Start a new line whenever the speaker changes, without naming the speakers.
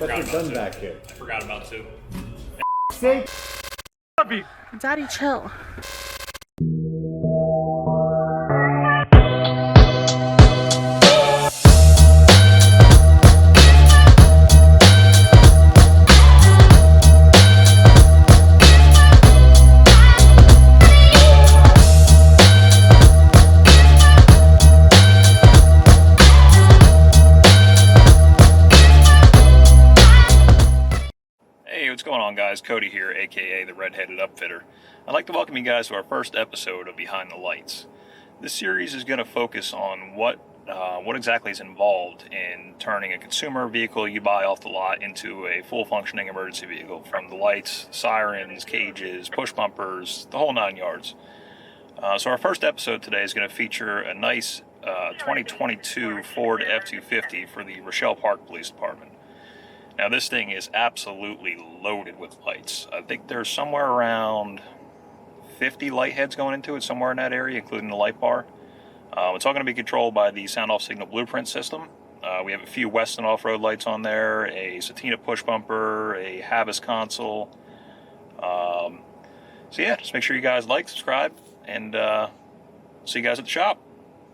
But you're done back here.
I forgot about two.
Say,
Daddy, chill.
Hey, what's going on, guys? Cody here, aka the Red-Headed Upfitter. I'd like to welcome you guys to our first episode of Behind the Lights. This series is going to focus on what exactly is involved in turning a consumer vehicle you buy off the lot into a full functioning emergency vehicle, from the lights, sirens, cages, push bumpers, the whole 9 yards. So our first episode today is going to feature a nice 2022 Ford F-250 for the Rochelle Park Police Department. Now this thing is absolutely loaded with lights. I think there's somewhere around 50 light heads going into it, somewhere in that area, including the light bar. It's all going to be controlled by the sound-off signal blueprint system. We have a few Weston off-road lights on there, a Satina push bumper, a Havas console. So yeah, just make sure you guys like, subscribe, and see you guys at the shop.